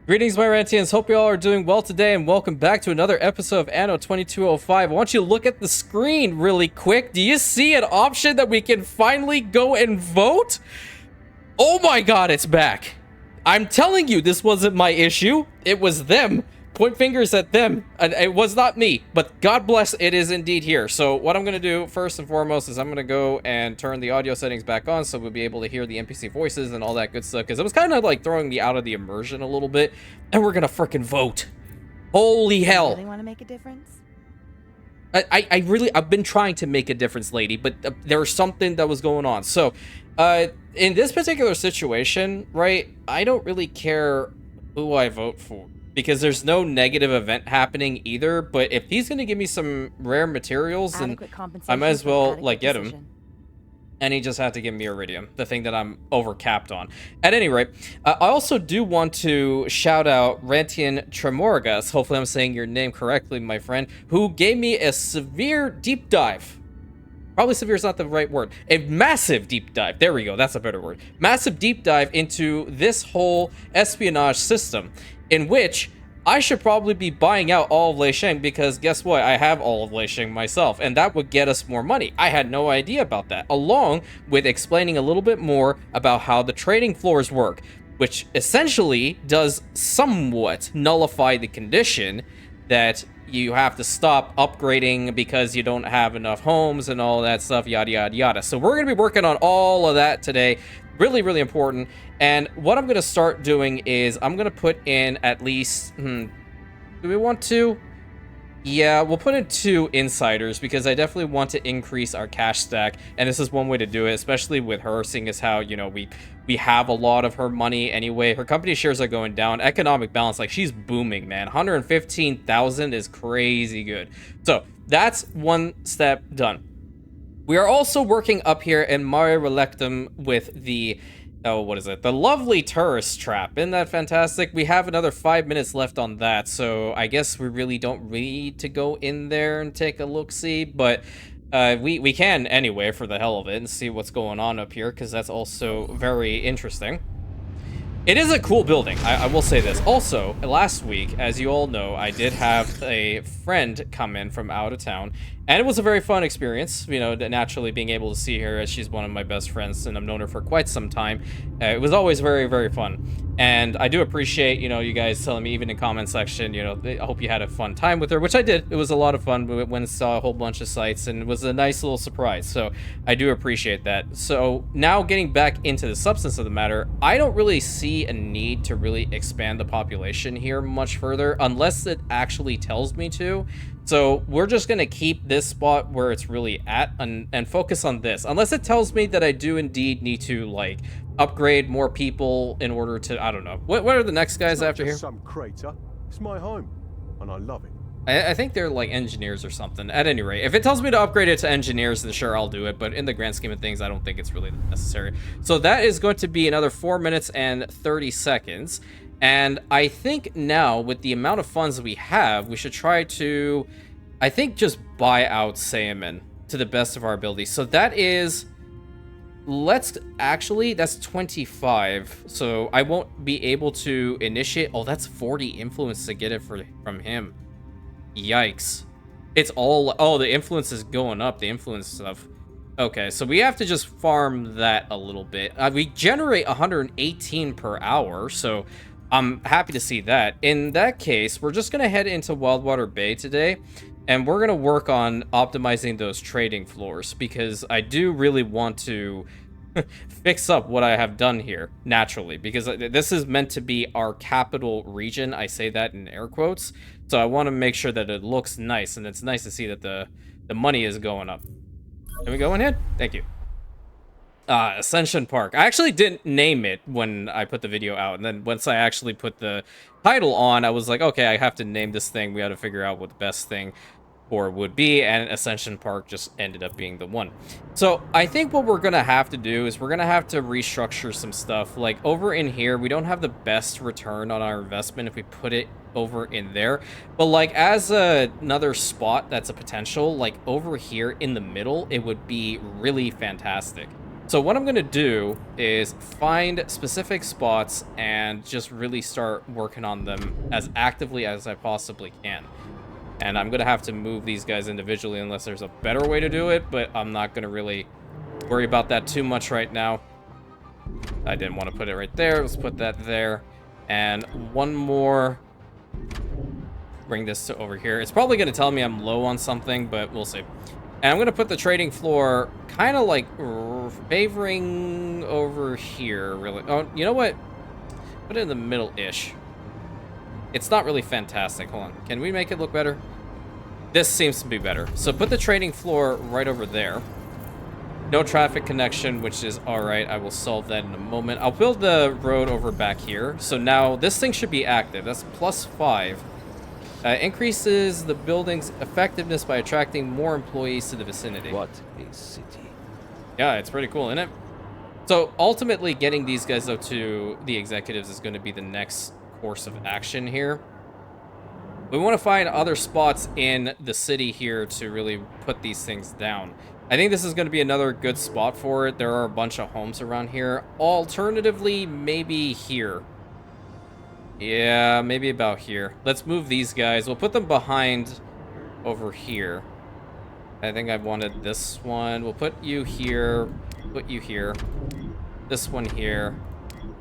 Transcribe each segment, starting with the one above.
Greetings, my Rantians. Hope you all are doing well today, and welcome back to another episode of Anno 2205. I want you to look at the screen really quick. Do you see an option that we can finally go and vote? Oh my god, it's back. I'm telling you, this wasn't my issue. It was them. Point fingers at them. And it was not me, but God bless, it is indeed here. So what I'm going to do first and foremost is I'm going to go and turn the audio settings back on so we'll be able to hear the NPC voices and all that good stuff, because it was kind of like throwing me out of the immersion a little bit. And we're going to freaking vote. Holy hell. You really want to make a difference? I've been trying to make a difference, lady, but there was something that was going on. So, in this particular situation, right, I don't really care who I vote for, because there's no negative event happening either. But if he's going to give me some rare materials, then I might as well, like, get him. And he just had to give me Iridium, the thing that I'm overcapped on. At any rate, I also do want to shout out Rantian Agents, hopefully I'm saying your name correctly, my friend, who gave me a severe deep dive. Probably severe is not the right word. A massive deep dive. There we go. That's a better word. Massive deep dive into this whole espionage system, in which I should probably be buying out all of Leisheng, because guess what? I have all of Leisheng myself, and that would get us more money. I had no idea about that, along with explaining a little bit more about how the trading floors work, which essentially does somewhat nullify the condition that you have to stop upgrading because you don't have enough homes and all that stuff, yada, yada, yada. So we're going to be working on all of that today. Really, really important. And what I'm going to start doing is I'm going to put in at least, do we want to? Yeah, we'll put in 2 insiders, because I definitely want to increase our cash stack. And this is one way to do it, especially with her, seeing as how, you know, we have a lot of her money anyway. Her company shares are going down. Economic balance, like, she's booming, man. 115,000 is crazy good. So that's one step done. We are also working up here in Mare Relectum with the, oh, what is it? The lovely tourist trap. Isn't that fantastic? We have another 5 minutes left on that, so I guess we really don't need to go in there and take a look-see, but we can anyway for the hell of it and see what's going on up here, because that's also very interesting. It is a cool building, I will say this. Also, last week, as you all know, I did have a friend come in from out of town, and it was a very fun experience, you know, naturally being able to see her, as she's one of my best friends, and I've known her for quite some time. It was always very, very fun. And I do appreciate, you know, you guys telling me, even in comment section, you know, I hope you had a fun time with her, which I did. It was a lot of fun. We went and saw a whole bunch of sites, and it was a nice little surprise. So I do appreciate that. So now getting back into the substance of the matter, I don't really see a need to really expand the population here much further, unless it actually tells me to. So we're just going to keep this spot where it's really at and focus on this. Unless it tells me that I do indeed need to, like, upgrade more people in order to, I don't know. What are the next guys after here? Some crater. It's my home, and I love it. I think they're like engineers or something. At any rate, if it tells me to upgrade it to engineers, then sure, I'll do it. But in the grand scheme of things, I don't think it's really necessary. So that is going to be another 4 minutes and 30 seconds. And I think now, with the amount of funds we have, we should try to, I think, just buy out Salmon to the best of our ability. So that is, that's 25. So I won't be able to initiate. Oh, that's 40 influence to get it from him. Yikes. It's all, oh, the influence is going up, the influence stuff. Okay, so we have to just farm that a little bit. We generate 118 per hour, so I'm happy to see that. In that case, we're just going to head into Wildwater Bay today, and we're going to work on optimizing those trading floors, because I do really want to fix up what I have done here, naturally, because this is meant to be our capital region. I say that in air quotes, so I want to make sure that it looks nice, and it's nice to see that the money is going up. Can we go in here? Thank you. Ascension Park. I actually didn't name it when I put the video out, and then once I actually put the title on, I was like, okay, I have to name this thing. We got to figure out what the best thing for would be, and Ascension Park just ended up being the one. So I think what we're gonna have to do is we're gonna have to restructure some stuff. Like over in here, we don't have the best return on our investment if we put it over in there, but like as another spot that's a potential, like over here in the middle, it would be really fantastic. So what I'm going to do is find specific spots and just really start working on them as actively as I possibly can. And I'm going to have to move these guys individually unless there's a better way to do it, but I'm not going to really worry about that too much right now. I didn't want to put it right there. Let's put that there. And one more. Bring this to over here. It's probably going to tell me I'm low on something, but we'll see. And I'm going to put the trading floor kind of like favoring over here, really. Oh, you know what? Put it in the middle-ish. It's not really fantastic. Hold on. Can we make it look better? This seems to be better. So put the trading floor right over there. No traffic connection, which is all right. I will solve that in a moment. I'll build the road over back here. So now this thing should be active. That's +5. Increases the building's effectiveness by attracting more employees to the vicinity. What a city. Yeah, it's pretty cool, isn't it? So ultimately, getting these guys up to the executives is going to be the next course of action here. We want to find other spots in the city here to really put these things down. I think this is going to be another good spot for it. There are a bunch of homes around here. Alternatively, maybe here. Yeah, maybe about here. Let's move these guys. We'll put them behind over here. I think I wanted this one. We'll put you here. Put you here. This one here.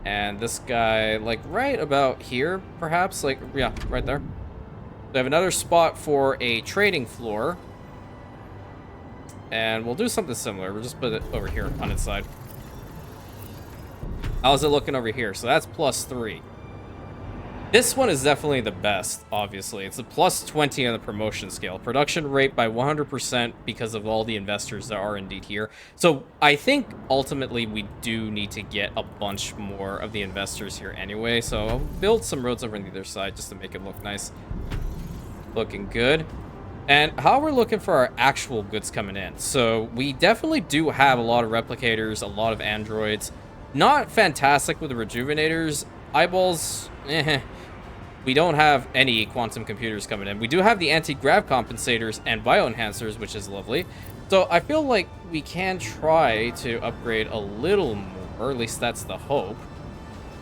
And this guy, like, right about here, perhaps. Like, yeah, right there. We have another spot for a trading floor. And we'll do something similar. We'll just put it over here on its side. How's it looking over here? So that's +3. This one is definitely the best, obviously. It's a +20 on the promotion scale. Production rate by 100% because of all the investors that are indeed here. So I think ultimately we do need to get a bunch more of the investors here anyway. So I'll build some roads over on the other side just to make it look nice. Looking good. And how we're looking for our actual goods coming in. So we definitely do have a lot of replicators, a lot of androids. Not fantastic with the rejuvenators. Eyeballs, We don't have any quantum computers coming in. We do have the anti-grav compensators and bioenhancers, which is lovely. So I feel like we can try to upgrade a little more. At least that's the hope.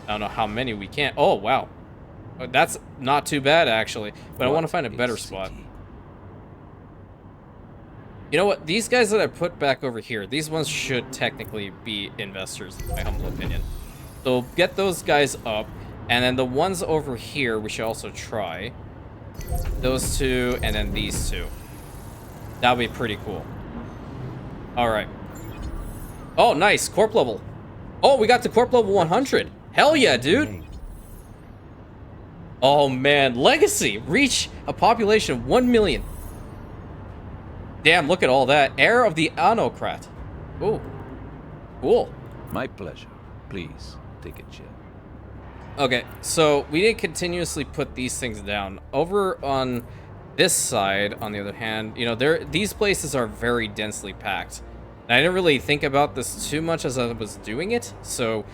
I don't know how many we can. Oh, wow. That's not too bad, actually. But I want to find a better spot. You know what? These guys that I put back over here, these ones should technically be investors, in my humble opinion. So get those guys up. And then the ones over here, we should also try. Those two, and then these two. That would be pretty cool. All right. Oh, nice. Corp level. Oh, we got to corp level 100. Hell yeah, dude. Oh, man. Legacy. Reach a population of 1 million. Damn, look at all that. Heir of the Anno. Ooh. Cool. My pleasure. Please, take a chair. Okay, so we didn't continuously put these things down. Over on this side, on the other hand, you know, these places are very densely packed. And I didn't really think about this too much as I was doing it. So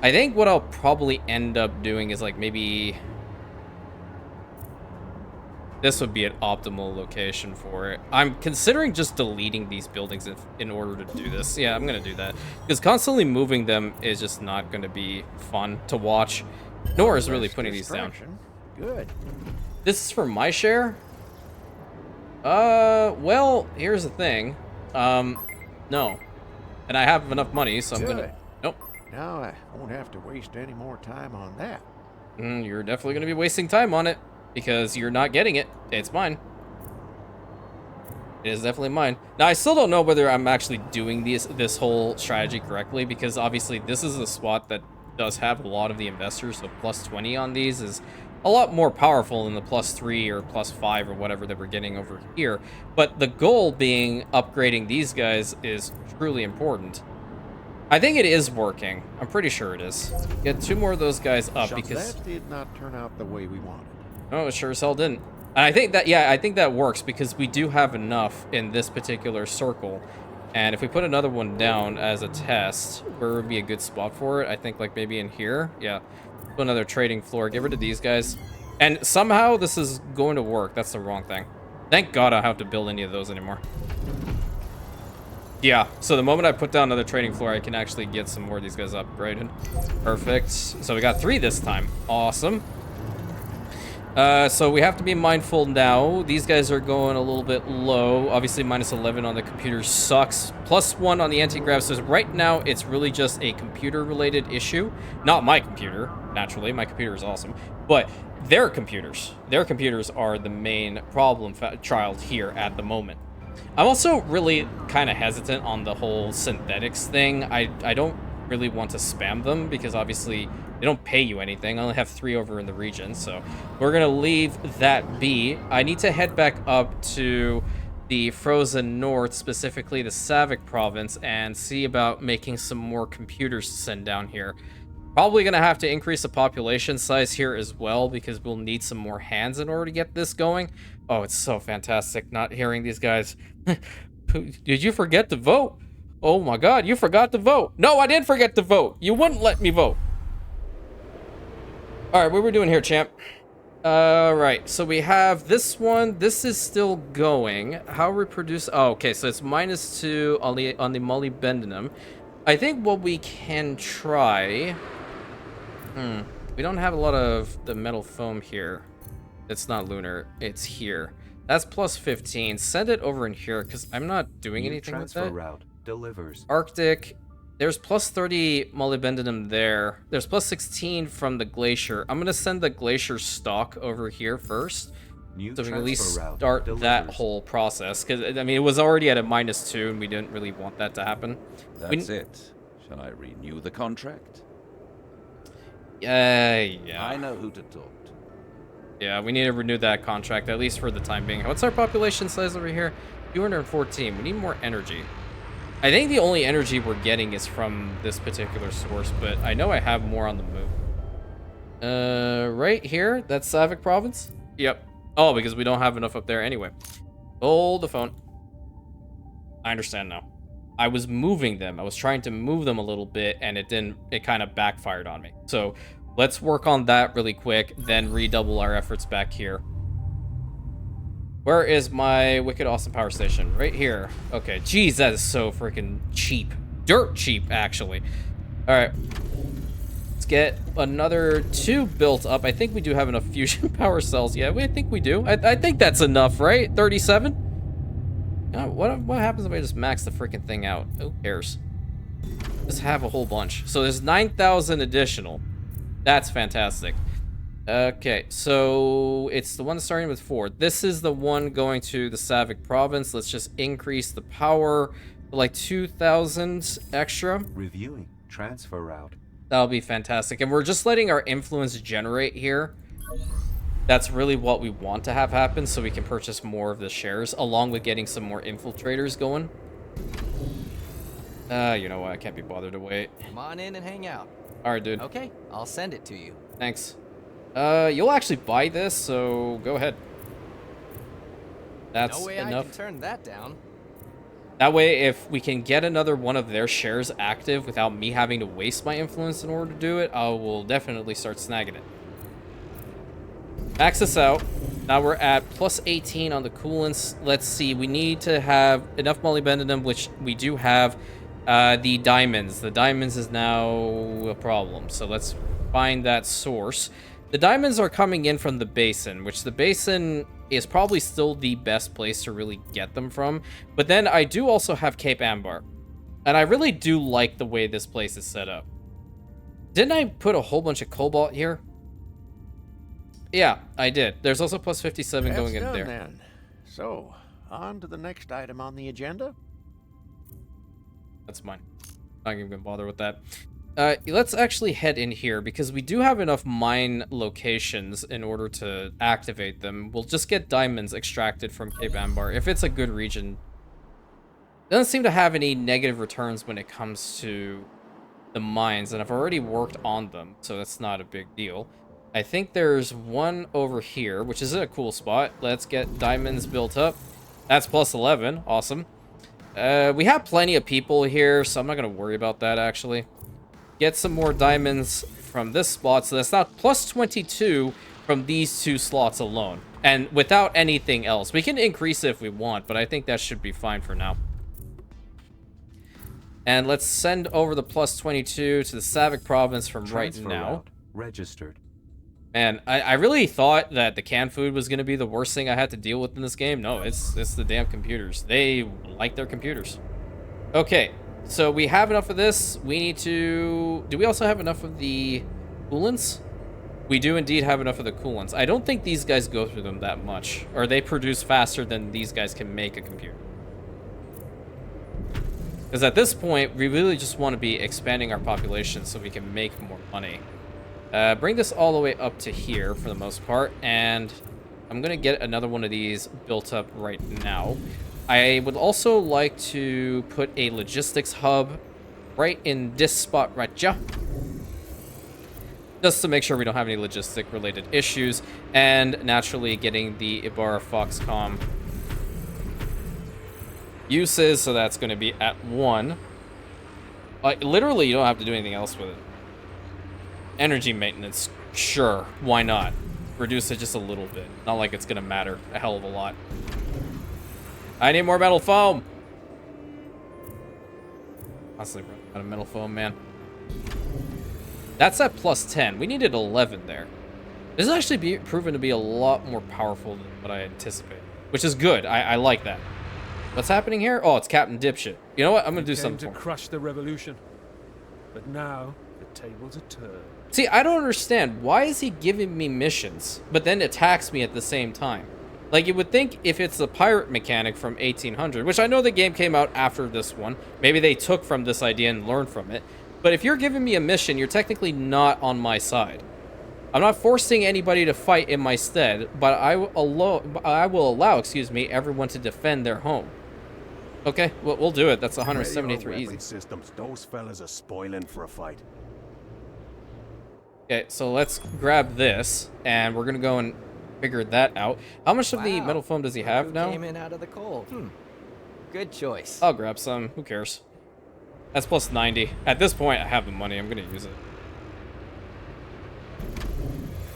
I think what I'll probably end up doing is like maybe this would be an optimal location for it. I'm considering just deleting these buildings in order to do this. Yeah, I'm going to do that. Because constantly moving them is just not going to be fun to watch. Nor is really putting these down. Good. This is for my share? Well, here's the thing. No. And I have enough money, so I'm going to... Nope. Now I won't have to waste any more time on that. You're definitely going to be wasting time on it. Because you're not getting it. It's mine. It is definitely mine. Now, I still don't know whether I'm actually doing this whole strategy correctly, because obviously this is a spot that does have a lot of the investors, so +20 on these is a lot more powerful than the +3 or +5 or whatever that we're getting over here. But the goal being upgrading these guys is truly important. I think it is working. I'm pretty sure it is. Get 2 more of those guys up because... That did not turn out the way we wanted. Oh, it sure as hell didn't. And I think that, yeah, I think that works because we do have enough in this particular circle. And if we put another one down as a test, where would be a good spot for it? I think like maybe in here. Yeah. Put another trading floor. Get rid of these guys. And somehow this is going to work. That's the wrong thing. Thank God I don't have to build any of those anymore. Yeah, so the moment I put down another trading floor, I can actually get some more of these guys upgraded. Perfect. So we got 3 this time. Awesome. So we have to be mindful now. These guys are going a little bit low. Obviously, minus 11 on the computer sucks. Plus 1 on the anti-grav. So right now, it's really just a computer-related issue. Not my computer, naturally. My computer is awesome. But their computers. Their computers are the main problem child here at the moment. I'm also really kind of hesitant on the whole synthetics thing. I don't really want to spam them because obviously they don't pay you anything. I only have 3 over in the region, so we're gonna leave that be. I need to head back up to the frozen north, specifically the Savik province, and see about making some more computers to send down here. Probably gonna have to increase the population size here as well because we'll need some more hands in order to get this going. Oh, it's so fantastic not hearing these guys. Did you forget to vote? Oh my god, you forgot to vote. No, I didn't forget to vote. You wouldn't let me vote. Alright, what we're doing here, champ? Right, so we have this one. This is still going. How reproduce? Oh, okay, so it's -2 on the molybdenum. I think what we can try... We don't have a lot of the metal foam here. It's not lunar. It's here. That's plus 15. Send it over in here because I'm not doing anything with that. Route delivers. Arctic. There's plus 30 molybdenum there. There's plus 16 from the glacier. I'm going to send the glacier stock over here first. So we can at least start that whole process. Because, I mean, it was already at a -2 and we didn't really want that to happen. That's it. Shall I renew the contract? Yeah. I know who to talk to. Yeah, we need to renew that contract, at least for the time being. What's our population size over here? 214. We need more energy. I think the only energy we're getting is from this particular source, but I know I have more on the move. Right here? That's Savik province? Yep. Oh, because we don't have enough up there anyway. Hold the phone. I understand now. I was moving them. I was trying to move them a little bit, and it kind of backfired on me. So let's work on that really quick, then redouble our efforts back here. Where is my wicked awesome power station? Right here. Okay, geez, that is so freaking cheap. Dirt cheap, actually. All right. Let's get another 2 built up. I think we do have enough fusion power cells. Yeah, I think we do. I think that's enough, right? 37? What happens if I just max the freaking thing out? Who cares? Just have a whole bunch. So there's 9,000 additional. That's fantastic. Okay, so it's the one starting with 4. This is the one going to the Savik province. Let's just increase the power to like 2,000 extra. Reviewing transfer route. That'll be fantastic. And we're just letting our influence generate here. That's really what we want to have happen so we can purchase more of the shares along with getting some more infiltrators going. You know what? I can't be bothered to wait. Come on in and hang out. All right, dude. Okay, I'll send it to you. Thanks. You'll actually buy this, so go ahead. That's no way enough. I can turn that down. That way, if we can get another one of their shares active without me having to waste my influence in order to do it, I will definitely start snagging it. Max this out. Now we're at plus 18 on the coolants. Let's see. We need to have enough molybdenum, which we do have. The diamonds. The diamonds is now a problem. So let's find that source. The diamonds are coming in from the basin, which the basin is probably still the best place to really get them from. But then I do also have Cape Ambar. And I really do like the way this place is set up. Didn't I put a whole bunch of cobalt here? Yeah, I did. There's also plus 57 going in there. Then. So, on to the next item on the agenda. That's mine. Not even gonna bother with that. Let's actually head in here because we do have enough mine locations in order to activate them. We'll just get diamonds extracted from Cape Ambar if it's a good region. Doesn't seem to have any negative returns when it comes to the mines, and I've already worked on them, so that's not a big deal. I think there's one over here, which is a cool spot. Let's get diamonds built up. That's plus 11. Awesome. We have plenty of people here, so I'm not going to worry about that, actually. Get some more diamonds from this spot, so that's not plus 22 from these 2 slots alone. And without anything else. We can increase it if we want, but I think that should be fine for now. And let's send over the +22 to the Savic province from right Transfer now. route registered. And I really thought that the canned food was going to be the worst thing I had to deal with in this game. No, it's the damn computers. They like their computers. Okay, so we have enough of this. We need to... Do we also have enough of the coolants? We do indeed have enough of the coolants. I don't think these guys go through them that much. Or they produce faster than these guys can make a computer. Because at this point, we really just want to be expanding our population so we can make more money. Bring this all the way up to here for the most part, and I'm going to get another one of these built up right now. I would also like to put a logistics hub right in this spot right here, just to make sure we don't have any logistic related issues, and naturally getting the Ibarra Foxcom uses, so that's going to be at 1. Literally, you don't have to do anything else with it. Energy maintenance, sure, why not? Reduce it just a little bit. Not like it's gonna matter a hell of a lot. I need more metal foam. Constantly running out of metal foam, man. That's at +10. We needed 11 there. This is actually proven to be a lot more powerful than what I anticipated, which is good. I like that. What's happening here? Oh, it's Captain Dipshit. You know what? I'm gonna do something to for him. crush the revolution, but now the tables are turned. See, I don't understand. Why is he giving me missions, but then attacks me at the same time? Like, you would think if it's the pirate mechanic from 1800, which I know the game came out after this one, maybe they took from this idea and learned from it, but if you're giving me a mission, you're technically not on my side. I'm not forcing anybody to fight in my stead, but I will allow, everyone to defend their home. Okay, we'll do it. That's 173 Radio easy. weapon systems. Those fellas are spoiling for a fight. Okay, so let's grab this, and we're gonna go and figure that out. How much of the Wow. metal foam does he have Who now? Came in out of the cold. Good choice. I'll grab some. Who cares? That's +90. At this point, I have the money. I'm gonna use it.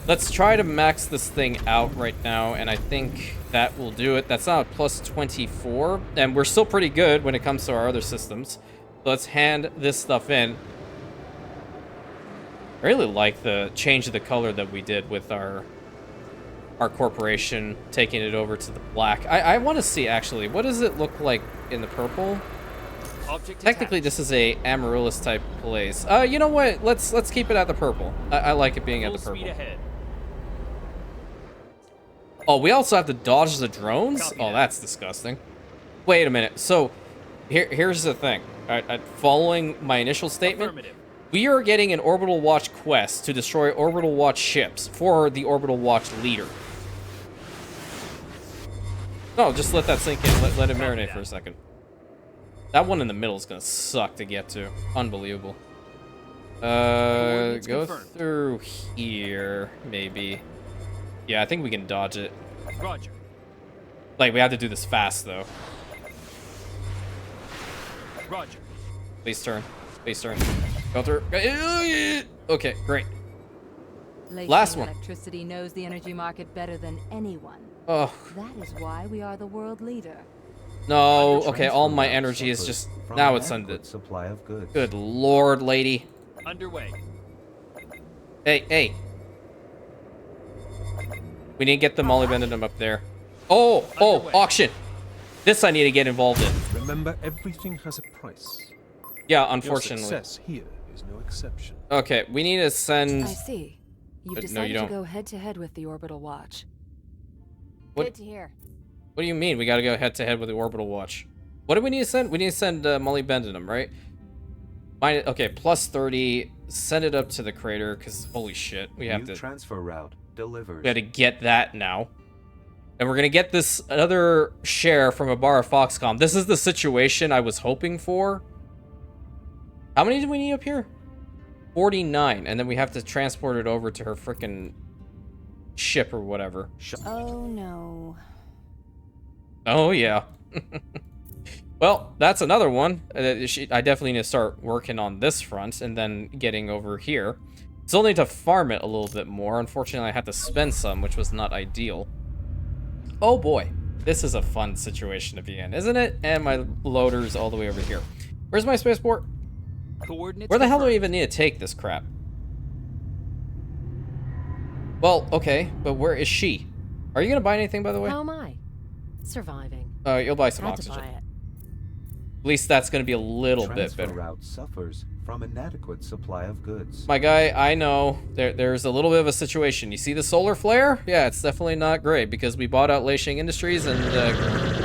Let's try to max this thing out right now, and I think that will do it. That's now at +24, and we're still pretty good when it comes to our other systems. So let's hand this stuff in. I really like the change of the color that we did with our corporation, taking it over to the black. I want to see, actually, what does it look like in the purple? Object Technically, this is a Amaryllis type place. You know what? Let's keep it at the purple. I like it being at the purple. Oh, we also have to dodge the drones? Oh, that's disgusting. Wait a minute. So, here's the thing. Following my initial statement, we are getting an Orbital Watch quest to destroy Orbital Watch ships for the Orbital Watch leader. No, just let that sink in. Let it marinate for a second. That one in the middle is gonna suck to get to. Unbelievable. Go through here, maybe. Yeah, I think we can dodge it. Roger. Like, we have to do this fast, though. Roger. Please turn. Please turn. Go through. Okay, great. Last one. Electricity knows the energy market better than anyone. Oh, That is why we are the world leader. no. Okay, all my energy is just... Now it's under... Supply of goods. Good lord, lady. Underway. Hey. We need to get the molybdenum up there. Oh, auction. This I need to get involved in. Remember, everything has a price. Yeah, Your unfortunately. success here is no exception. Okay, we need to send... I see. You've No, decided you to don't. go head-to-head with the Orbital Watch. What- Good to hear. What do you mean? We gotta go head-to-head with the Orbital Watch. What do we need to send? We need to send molybdenum, right? Okay, +30. Send it up to the crater, because holy shit, we have New to... transfer route delivered. We had to get that now. And we're going to get this another share from Ibarra Foxcom. This is the situation I was hoping for. How many do we need up here? 49. And then we have to transport it over to her frickin' ship or whatever. Oh no. Oh, yeah. Well, that's another one. I definitely need to start working on this front and then getting over here. Still need to farm it a little bit more. Unfortunately, I had to spend some, which was not ideal. Oh boy, this is a fun situation to be in, isn't it? And my loader's all the way over here. Where's my spaceport? Coordinates Where the hell do I confirmed. even need to take this crap? Well, okay, but where is she? Are you gonna buy anything, by the way? How am I? Surviving. You'll buy some Had to oxygen. buy it. At least that's gonna be a little bit Transfer better. route suffers from inadequate supply of goods. My guy, I know there's a little bit of a situation. You see the solar flare? Yeah, it's definitely not great because we bought out Leishing Industries and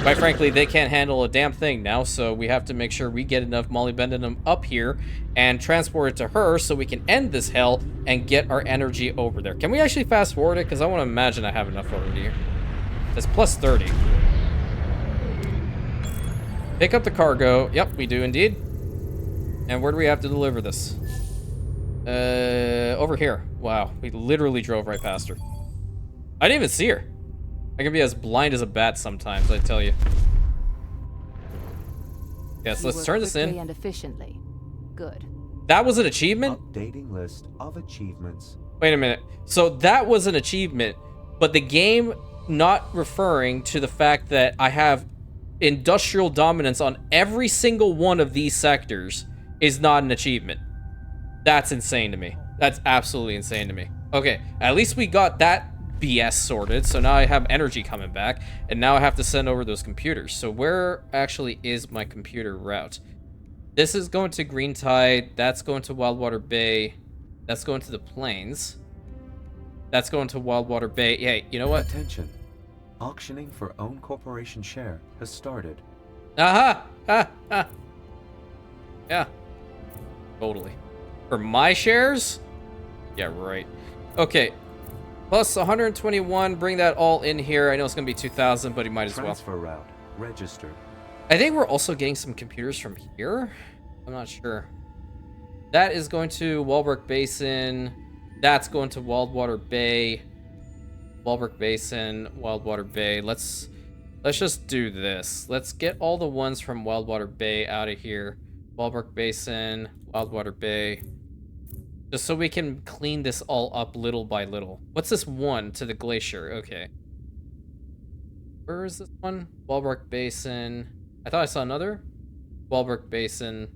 quite frankly, they can't handle a damn thing now. So we have to make sure we get enough molybdenum up here and transport it to her so we can end this hell and get our energy over there. Can we actually fast forward it? Because I want to imagine I have enough over here. It's plus 30. Pick up the cargo. Yep, we do indeed. And where do we have to deliver this? Over here. Wow, we literally drove right past her. I didn't even see her. I can be as blind as a bat sometimes, I tell you. Yes, let's turn this quickly in. and efficiently. Good. That was an achievement? Updating list of achievements. Wait a minute. So that was an achievement, but the game not referring to the fact that I have industrial dominance on every single one of these sectors is not an achievement. That's insane to me. That's absolutely insane to me. Okay, at least we got that BS sorted, so now I have energy coming back, and now I have to send over those computers. So where actually is my computer route? This is going to Green Tide, that's going to Wildwater Bay, that's going to the plains, that's going to Wildwater Bay. Yeah, you know what? Attention. Auctioning for own corporation share has started. Aha! Ha! Ha! Yeah. Totally. For my shares? Yeah, right. Okay. Plus 121. Bring that all in here. I know it's going to be 2,000, but you might as well. Transfer route registered. I think we're also getting some computers from here. I'm not sure. That is going to Walbrook Basin. That's going to Wildwater Bay. Walbrook Basin, Wildwater Bay. Let's just do this. Let's get all the ones from Wildwater Bay out of here. Walbrook Basin, Wildwater Bay. Just so we can clean this all up little by little. What's this one to the glacier? Okay. Where is this one? Walbrook Basin. I thought I saw another. Walbrook Basin.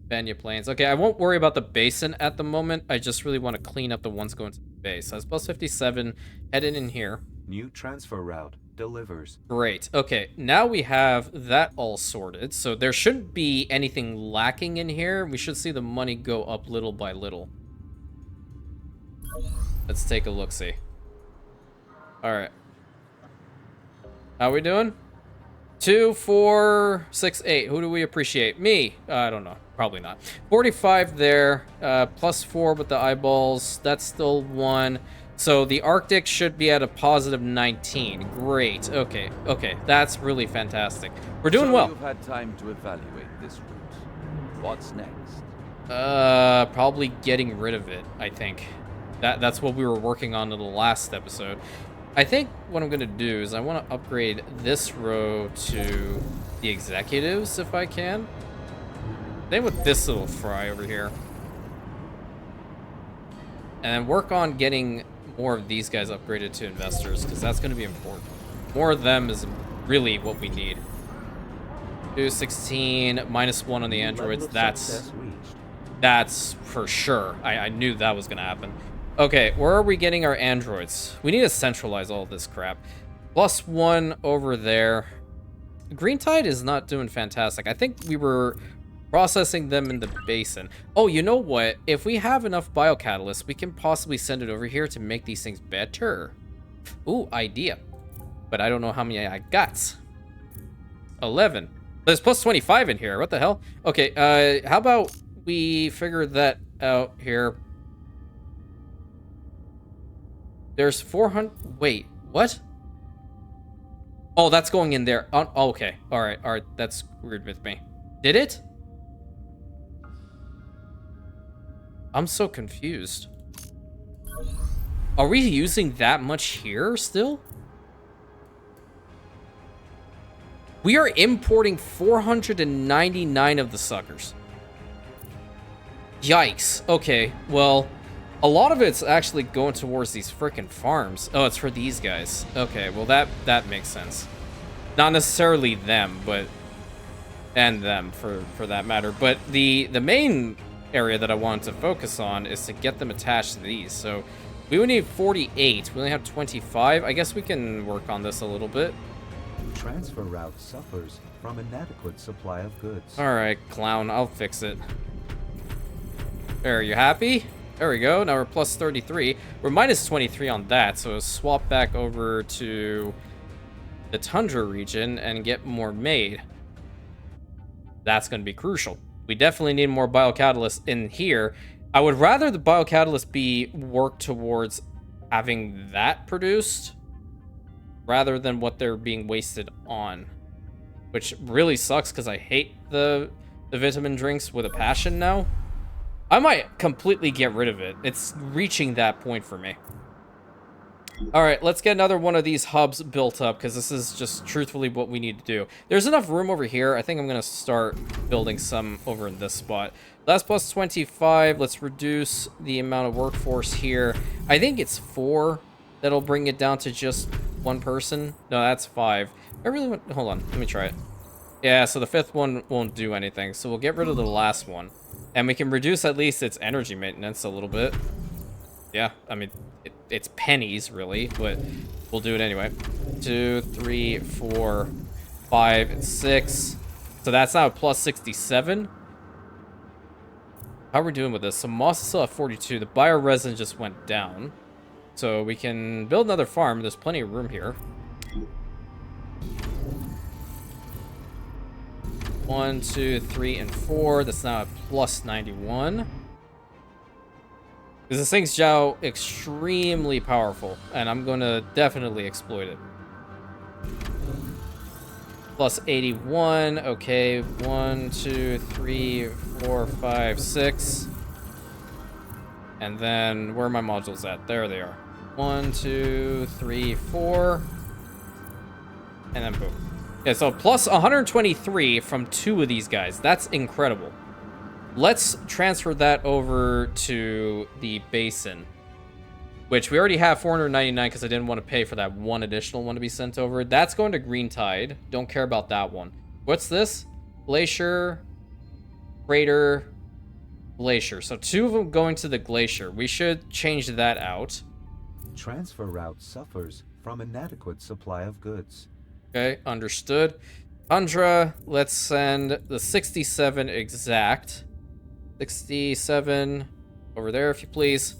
Banya Plains. Okay, I won't worry about the basin at the moment. I just really want to clean up the ones going to the base. So that's plus 57. Heading in here. New transfer route delivers. Great. Okay, now we have that all sorted. So there shouldn't be anything lacking in here. We should see the money go up little by little. Let's take a look-see. All right. How we doing? 2, 4, 6, 8. Who do we appreciate? Me. I don't know. Probably not. 45 there. Plus 4 with the eyeballs. That's still 1. So the Arctic should be at a positive 19. Great. Okay. Okay. That's really fantastic. We're doing So well. You've had time to evaluate this route. What's next? Probably getting rid of it, I think. That's what we were working on in the last episode. I think what I'm going to do is I want to upgrade this row to the executives if I can. Same with this little fry over here. And then work on getting more of these guys upgraded to investors because that's going to be important. More of them is really what we need. 216 minus 1 on the androids. Level of That's success reached. That's for sure. I knew that was going to happen. Okay, where are we getting our androids? We need to centralize all this crap. Plus 1 over there. Green Tide is not doing fantastic. I think we were processing them in the basin. Oh, you know what? If we have enough biocatalysts, we can possibly send it over here to make these things better. Ooh, idea. But I don't know how many I got. 11. There's plus 25 in here. What the hell? Okay, how about we figure that out here? There's 400. Wait, what? Oh, that's going in there. Oh, okay. All right. That's weird with me. Did it? I'm so confused. Are we using that much here still? We are importing 499 of the suckers. Yikes. Okay, well, a lot of it's actually going towards these frickin' farms. Oh, it's for these guys. Okay, well that makes sense. Not necessarily them, but and them for that matter. But the main area that I wanted to focus on is to get them attached to these. So we would need 48. We only have 25. I guess we can work on this a little bit. Transfer route suffers from inadequate supply of goods. All right, clown, I'll fix it. There, you happy? There we go. Now we're plus 33. We're minus 23 on that, so swap back over to the tundra region and get more made. That's going to be crucial. We definitely need more biocatalysts in here. I would rather the biocatalyst be worked towards having that produced rather than what they're being wasted on, which really sucks because I hate the vitamin drinks with a passion now. I might completely get rid of it. It's reaching that point for me. All right, let's get another one of these hubs built up because this is just truthfully what we need to do. There's enough room over here. I think I'm going to start building some over in this spot. That's plus 25. Let's reduce the amount of workforce here. I think it's 4 that'll bring it down to just 1 person. No, that's 5. I really want... Hold on. Let me try it. Yeah, so the 5th one won't do anything. So we'll get rid of the last one. And we can reduce at least its energy maintenance a little bit. Yeah, I mean... It's pennies, really, but we'll do it anyway. 2, 3, 4, 5, and 6. So that's now plus 67. How are we doing with this? So Moss is still at 42. The bioresin just went down. So we can build another farm. There's plenty of room here. 1, 2, 3, and 4. That's now at plus 91. Because this thing's Zhao extremely powerful, and I'm going to definitely exploit it. Plus 81. Okay, 1, 2, 3, 4, 5, 6. And then where are my modules at? There they are. 1, 2, 3, 4. And then boom. Yeah, so plus 123 from 2 of these guys. That's incredible. Let's transfer that over to the basin, which we already have 499 because I didn't want to pay for that one additional one to be sent over. That's going to Green Tide. Don't care about that one. What's this? Glacier, Crater, Glacier. So 2 of them going to the Glacier. We should change that out. Transfer route suffers from inadequate supply of goods. Okay, understood. Tundra, let's send the 67 exact. 67 over there, if you please.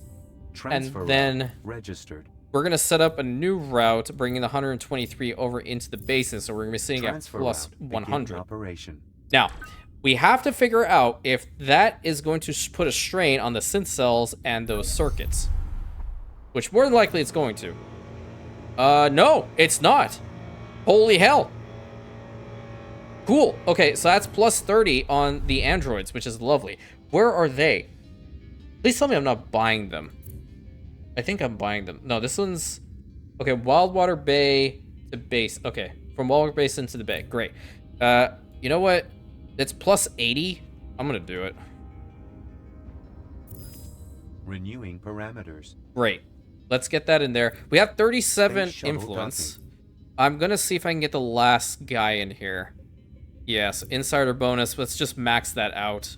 Transfer and then route registered. We're going to set up a new route, bringing the 123 over into the basin. So we're going to be sitting at plus 100. Operation. Now, we have to figure out if that is going to put a strain on the synth cells and those circuits, which more than likely it's going to. No, it's not. Holy hell. Cool. Okay, so that's plus 30 on the androids, which is lovely. Where are they? Please tell me I'm not buying them. I think I'm buying them. No, this one's... Okay, Wildwater Bay to base. Okay, from Wildwater Basin to the bay. Great. You know what? It's plus 80. I'm going to do it. Renewing parameters. Great. Let's get that in there. We have 37 influence. I'm going to see if I can get the last guy in here. Yes, insider bonus. Let's just max that out.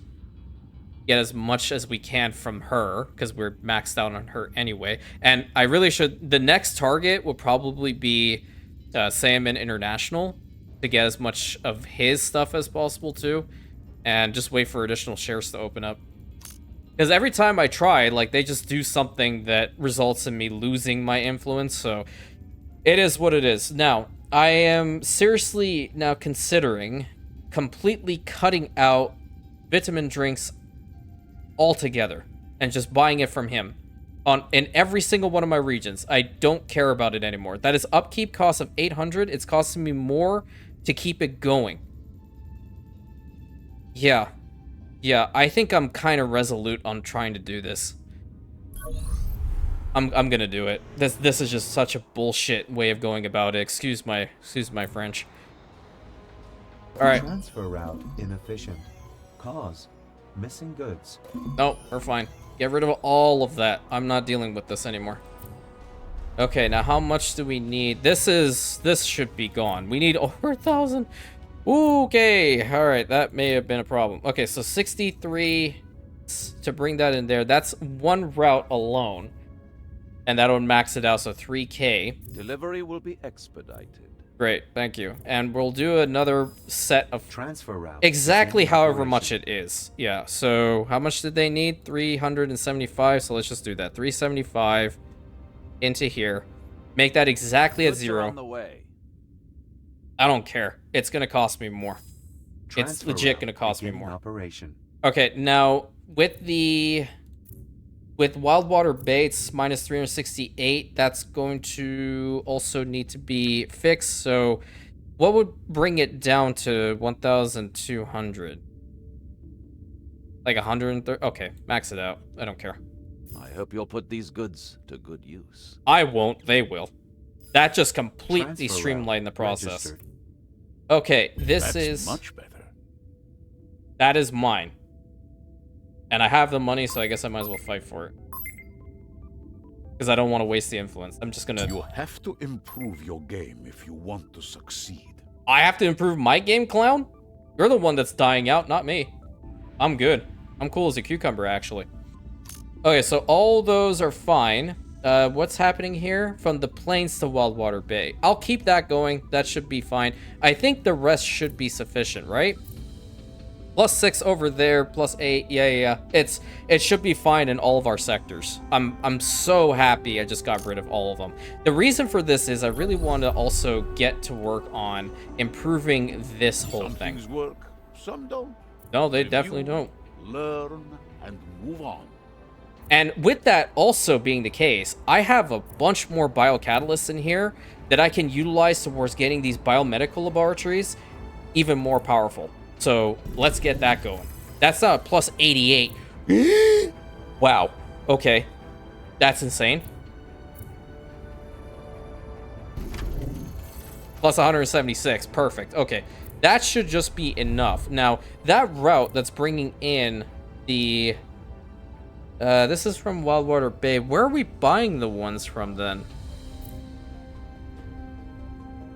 Get as much as we can from her, because we're maxed out on her anyway. And I really should... The next target will probably be Salmon International, to get as much of his stuff as possible, too. And just wait for additional shares to open up. Because every time I try, like, they just do something that results in me losing my influence, so... It is what it is. Now, I am seriously now considering completely cutting out vitamin drinks altogether and just buying it from him in every single one of my regions. I don't care about it anymore. That is upkeep cost of 800. It's costing me more to keep it going. Yeah, I think I'm kind of resolute on trying to do this. I'm gonna do it. This is just such a bullshit way of going about it. Excuse my French. All right. Transfer route inefficient. Cause missing goods. No, we're fine. Get rid of all of that. I'm not dealing with this anymore. Okay, now how much do we need? This should be gone. We need over 1,000. Okay, all right, that may have been a problem. Okay, so 63 to bring that in there. That's one route alone, and that'll max it out, so 3K. Delivery will be expedited. Great, thank you. And we'll do another set of Transfer route. exactly Beginning however much operation. it is. Yeah, so how much did they need? 375, so let's just do that. 375 into here. Make that exactly at Goods are 0. on the way. I don't care. It's going to cost me more. It's Transfer legit route. going to cost me Beginning more. Operation. Okay, now with Wildwater Bay, it's minus 368. That's going to also need to be fixed. So what would bring it down to 1,200? Like 130? Okay, max it out. I don't care. I hope you'll put these goods to good use. I won't. They will. That just completely Transfer streamlined the route. process. Registered. Okay, this That's is... much better. That is mine. And I have the money, so I guess I might as well fight for it. Because I don't want to waste the influence. I'm just gonna... You have to improve your game if you want to succeed. I have to improve my game, clown? You're the one that's dying out, not me. I'm good. I'm cool as a cucumber, actually. Okay, so all those are fine. What's happening here? From the plains to Wildwater Bay. I'll keep that going. That should be fine. I think the rest should be sufficient, right? +6 over there, +8. Yeah. It should be fine in all of our sectors. I'm so happy I just got rid of all of them. The reason for this is I really want to also get to work on improving this whole Some thing. things work, some don't. No, they Review, definitely don't. Learn and move on. And with that also being the case, I have a bunch more biocatalysts in here that I can utilize towards getting these biomedical laboratories even more powerful. So let's get that going. That's not a +88. Wow. Okay. That's insane. +176. Perfect. Okay. That should just be enough. Now, that route that's bringing in the... this is from Wildwater Bay. Where are we buying the ones from, then?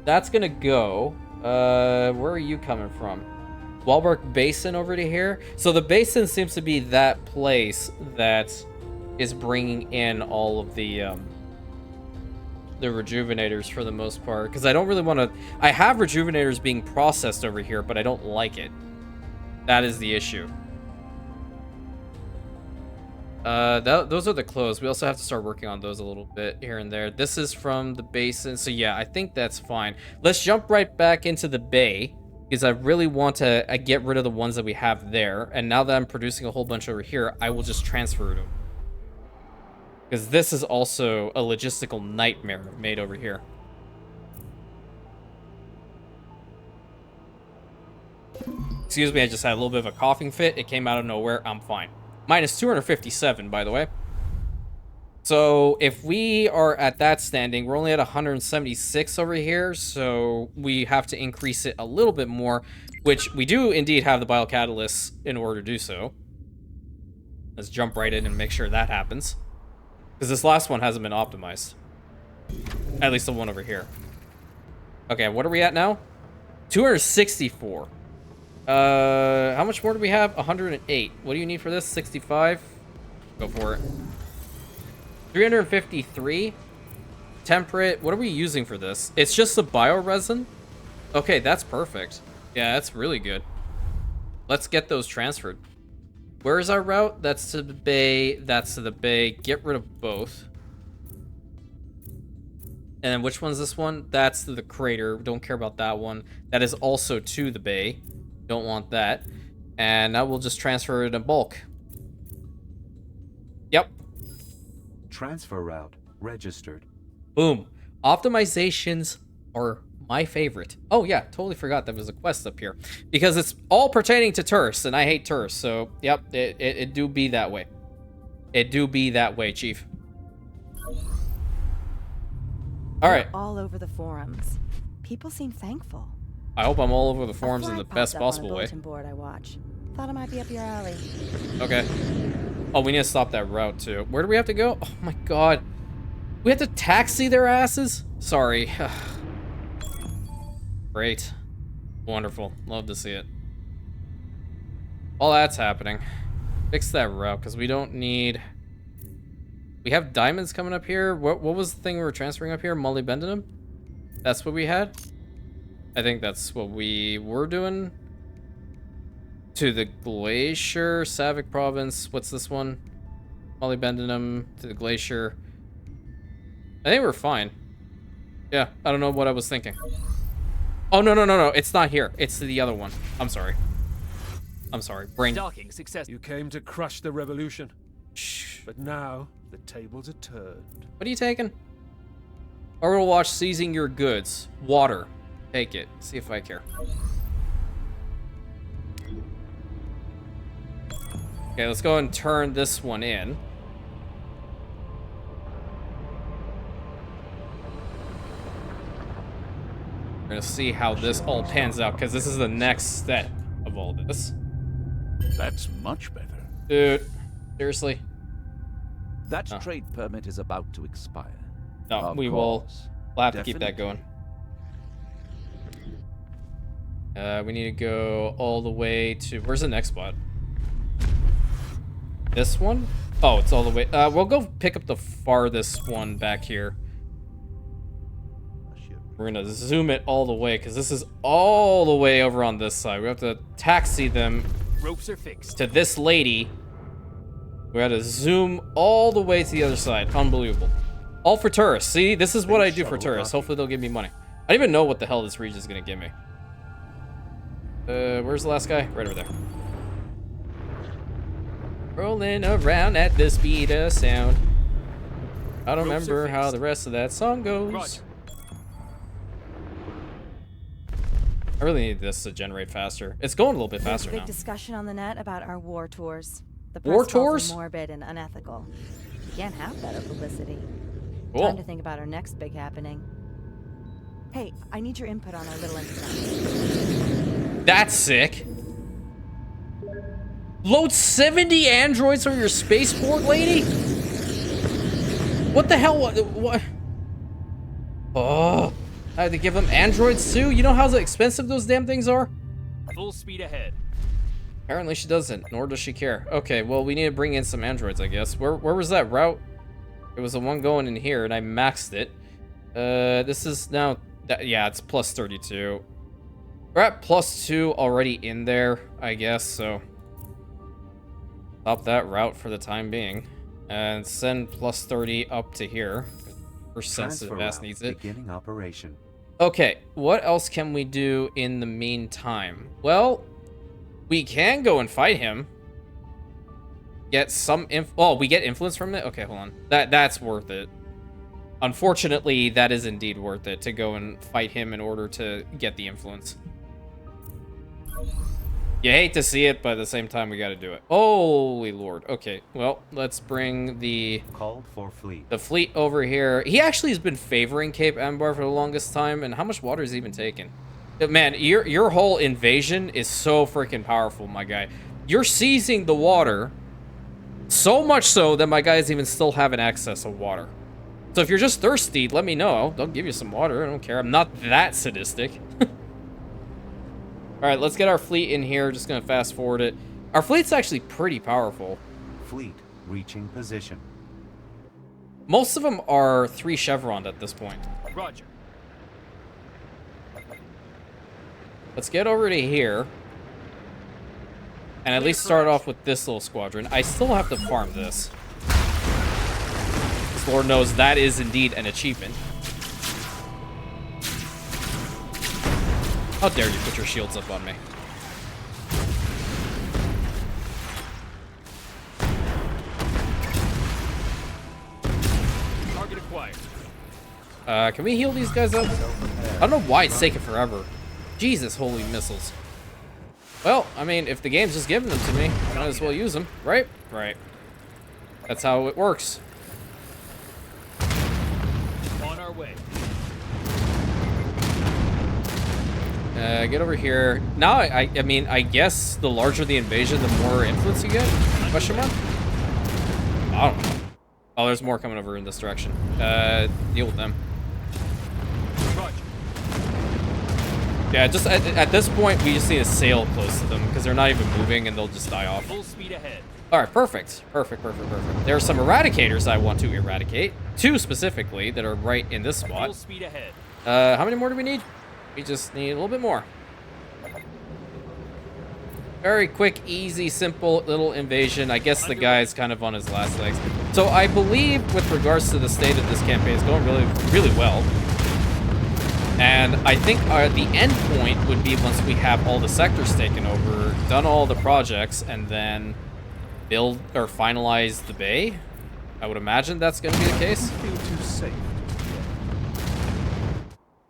That's gonna go... where are you coming from? Walbrook Basin over to here? So the basin seems to be that place that is bringing in all of the rejuvenators for the most part. Because I don't really want to... I have rejuvenators being processed over here, but I don't like it. That is the issue. Those are the clothes. We also have to start working on those a little bit here and there. This is from the basin. So yeah, I think that's fine. Let's jump right back into the bay, because I really want to get rid of the ones that we have there. And now that I'm producing a whole bunch over here, I will just transfer them. Because this is also a logistical nightmare made over here. Excuse me, I just had a little bit of a coughing fit. It came out of nowhere. I'm fine. Minus 257, by the way. So if we are at that standing, we're only at 176 over here. So we have to increase it a little bit more, which we do indeed have the biocatalysts in order to do so. Let's jump right in and make sure that happens. Because this last one hasn't been optimized. At least the one over here. Okay, what are we at now? 264. How much more do we have? 108. What do you need for this? 65? Go for it. 353. Temperate. What are we using for this? It's just the bioresin? Okay, that's perfect. Yeah, that's really good. Let's get those transferred. Where is our route? That's to the bay. That's to the bay. Get rid of both. And then which one's this one? That's to the crater. Don't care about that one. That is also to the bay. Don't want that. And now we'll just transfer it in bulk. Yep. Transfer route registered. Boom. Optimizations are my favorite. Oh yeah, totally forgot there was a quest up here. Because it's all pertaining to tourists, and I hate tourists. So, yep, it do be that way. It do be that way, Chief. Alright. All over the forums. People seem thankful. I hope I'm all over the forums in A the flag best popped up on a possible way. bulletin board I watch. Thought it might be up your alley. Okay. Oh, we need to stop that route, too. Where do we have to go? Oh, my God. We have to taxi their asses? Sorry. Great. Wonderful. Love to see it. All that's happening. Fix that route, because we don't need... We have diamonds coming up here. What was the thing we were transferring up here? Molybdenum? That's what we had? I think that's what we were doing. To the Glacier, Savic Province. What's this one? Molybdenum to the Glacier. I think we're fine. Yeah, I don't know what I was thinking. Oh, no. It's not here. It's the other one. I'm sorry. Brain. Docking success. You came to crush the revolution, Shh. but now the tables are turned. What are you taking? Orbital Watch seizing your goods. Water. Take it. See if I care. Okay, let's go and turn this one in. We're gonna see how this all pans out, because this is the next step of all this. That's much better. Dude, seriously? That trade permit is about to expire. No, Of we'll course. have to keep that going. We need to go all the way to... Where's the next spot? This one? Oh, it's all the way... we'll go pick up the farthest one back here. We're gonna zoom it all the way, because this is all the way over on this side. We have to taxi them Ropes are fixed. to this lady. We had to zoom all the way to the other side. Unbelievable. All for tourists. See, this is what I do for tourists. Hopefully they'll give me money. I don't even know what the hell this region is gonna give me. Where's the last guy? Right over there. Rolling around at the speed of sound. I don't remember how the rest of that song goes. Roger. I really need this to generate faster. It's going a little bit faster There's a now. big discussion on the net about our war tours. The War press calls tours? them morbid and unethical. You can't have better publicity. Cool. Time to think about our next big happening. Hey, I need your input on our little enterprise. That's sick. Load 70 androids from your spaceport, lady? What the hell? What? Oh, I had to give them androids too? You know how expensive those damn things are? Full speed ahead. Apparently she doesn't, nor does she care. Okay, well, we need to bring in some androids, I guess. Where was that route? It was the one going in here, and I maxed it. This is now... yeah, it's plus 32. We're at plus 2 already in there, I guess, so... Stop that route for the time being. And send plus 30 up to here. For sensitive ass needs it. Beginning operation. Okay, what else can we do in the meantime? Well, we can go and fight him. Get some we get influence from it? Okay, hold on. That's worth it. Unfortunately, that is indeed worth it to go and fight him in order to get the influence. You hate to see it, but at the same time, we gotta do it. Holy Lord. Okay, well, let's bring the... Called for fleet. The fleet over here. He actually has been favoring Cape Ambar for the longest time, and how much water has he even taken? Man, your whole invasion is so freaking powerful, my guy. You're seizing the water, so much so that my guys even still have an excess of water. So if you're just thirsty, let me know. I'll give you some water. I don't care. I'm not that sadistic. All right, let's get our fleet in here. Just gonna fast forward it. Our fleet's actually pretty powerful. Fleet reaching position. Most of them are 3 chevron at this point. Roger. Let's get over to here. And at least start off with this little squadron. I still have to farm this. Because Lord knows that is indeed an achievement. How dare you put your shields up on me? Target acquired. Can we heal these guys up? I don't know why it's taking forever. Jesus, holy missiles. Well, I mean, if the game's just giving them to me, I might as well use them, right? Right. That's how it works. On our way. Get over here. Now, I mean, I guess the larger the invasion, the more influence you get? Question mark? I don't know. Oh, there's more coming over in this direction. Deal with them. Roger. Yeah, just at this point, we just need to sail close to them because they're not even moving and they'll just die off. Full speed ahead. All right, perfect. Perfect. There are some eradicators I want to eradicate. 2 specifically that are right in this Full spot. speed ahead. How many more do we need? We just need a little bit more. Very quick, easy, simple little invasion. I guess the guy's kind of on his last legs. So I believe with regards to the state of this campaign, it's going really, really well. And I think the end point would be once we have all the sectors taken over, done all the projects, and then build or finalize the bay. I would imagine that's going to be the case. Feel too safe.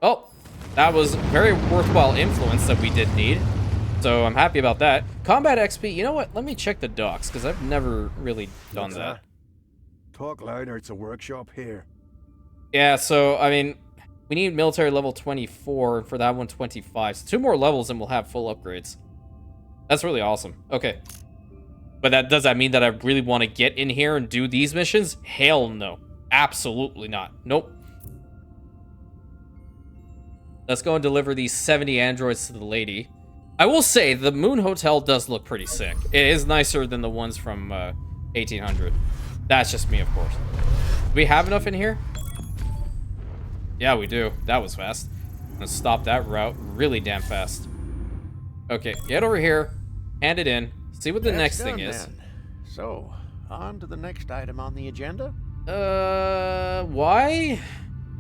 Oh, that was very worthwhile influence that we did need. So I'm happy about that. Combat XP, you know what? Let me check the docks, because I've never really done that. Talk louder, it's a workshop here. Yeah, so, I mean, we need military level 24, and for that one, 25. So 2 more levels and we'll have full upgrades. That's really awesome. Okay. But does that mean that I really want to get in here and do these missions? Hell no. Absolutely not. Nope. Let's go and deliver these 70 androids to the lady. I will say, the Moon Hotel does look pretty sick. It is nicer than the ones from 1800. That's just me, of course. Do we have enough in here? Yeah, we do. That was fast. I'm gonna stop that route really damn fast. Okay, get over here. Hand it in. See what the next thing is. Then. So, on to the next item on the agenda. Why?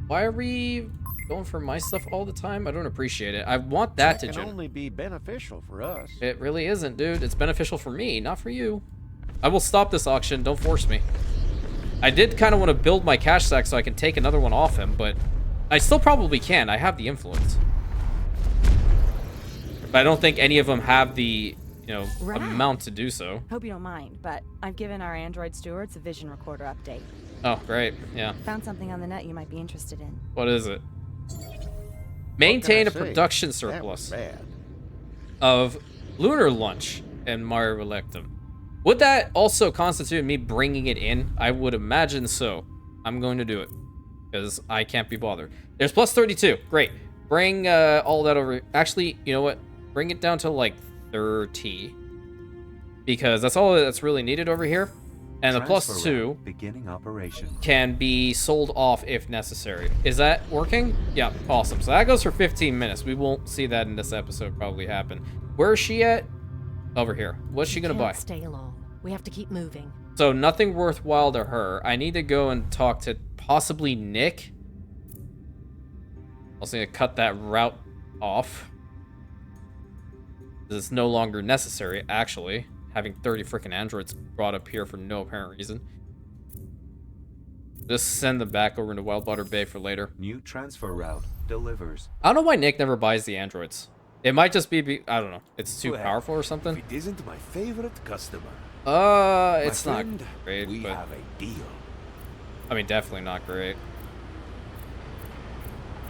Why are we going for my stuff all the time? I don't appreciate it. I want that to can only be beneficial for us. It really isn't, dude. It's beneficial for me, not for you. I will stop this auction. Don't force me. I did kind of want to build my cash sack so I can take another one off him, but I still probably can. I have the influence. But I don't think any of them have the, you know, Right. amount to do so. Hope you don't mind, but I've given our android stewards a vision recorder update. Oh, great. Yeah. Found something on the net you might be interested in. What is it? Maintain a What can I say? production That surplus was bad. of lunar lunch and Mario Relectum. Would that also constitute me bringing it in? I would imagine so. I'm going to do it because I can't be bothered. There's plus 32. Great. Bring all that over. Actually, you know what? Bring it down to like 30 because that's all that's really needed over here. And the plus Transfer 2 route beginning operation. can be sold off if necessary. Is that working? Yeah, awesome. So that goes for 15 minutes. We won't see that in this episode probably happen. Where is she at? Over here. What's she gonna buy? Can't stay long. We have to keep moving. So nothing worthwhile to her. I need to go and talk to possibly Nick. Also need to cut that route off. It's no longer necessary, actually. Having 30 freaking androids brought up here for no apparent reason. Just send them back over into Wildwater Bay for later. New transfer route delivers. I don't know why Nick never buys the androids. It might just be I don't know. It's too Well, powerful or something. It isn't my favorite customer. It's My not friend, great, we but have a deal. I mean, definitely not great.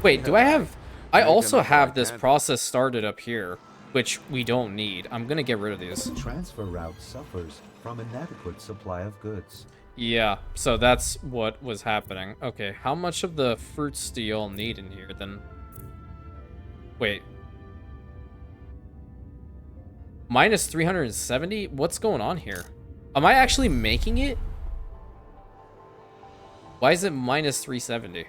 Wait, do I have... I also have this process started up here, which we don't need. I'm gonna get rid of these. Transfer route suffers from inadequate supply of goods. Yeah, so that's what was happening. Okay, how much of the fruits do y'all need in here, then? Wait. Minus 370? What's going on here? Am I actually making it? Why is it minus 370?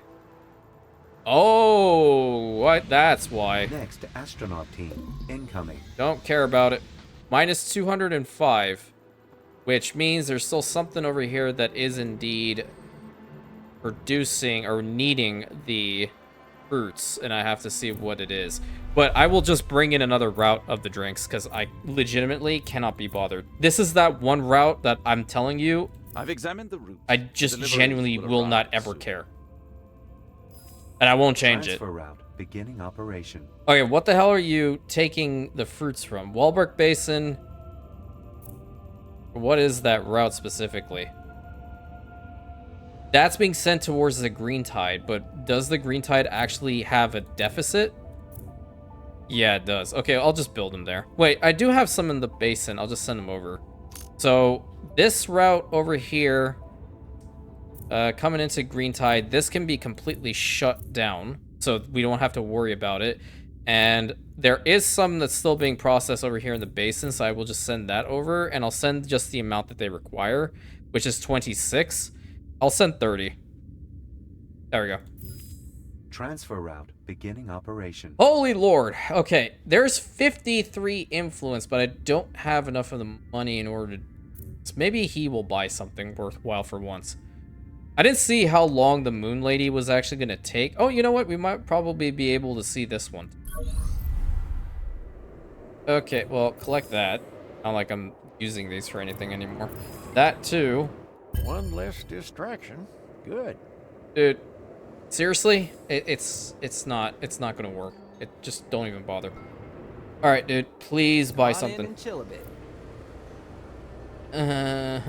Oh, what? That's why. Next astronaut team incoming. Don't care about it. Minus 205, which means there's still something over here that is indeed producing or needing the fruits, and I have to see what it is. But I will just bring in another route of the drinks because I legitimately cannot be bothered. This is that one route that I'm telling you, I've examined the route. I just Deliveries genuinely will not arrive ever soon. care. And I won't change it. Transfer route beginning operation. Okay, what the hell are you taking the fruits from? Walbrook Basin. What is that route specifically? That's being sent towards the Green Tide, but does the Green Tide actually have a deficit? Yeah, it does. Okay, I'll just build them there. Wait, I do have some in the basin. I'll just send them over. So this route over here, coming into Green Tide, this can be completely shut down, so we don't have to worry about it. And there is some that's still being processed over here in the basin, so I will just send that over, and I'll send just the amount that they require, which is 26. I'll send 30. There we go. Transfer route beginning operation. Holy Lord. Okay, there's 53 influence, but I don't have enough of the money in order to... So maybe he will buy something worthwhile for once. I didn't see how long the Moon Lady was actually going to take. Oh, you know what? We might probably be able to see this one. Okay, well, collect that. Not like I'm using these for anything anymore. That too. One less distraction. Good. Dude, seriously? It's not gonna work. Just don't even bother. Alright, dude, please buy something. And chill a bit.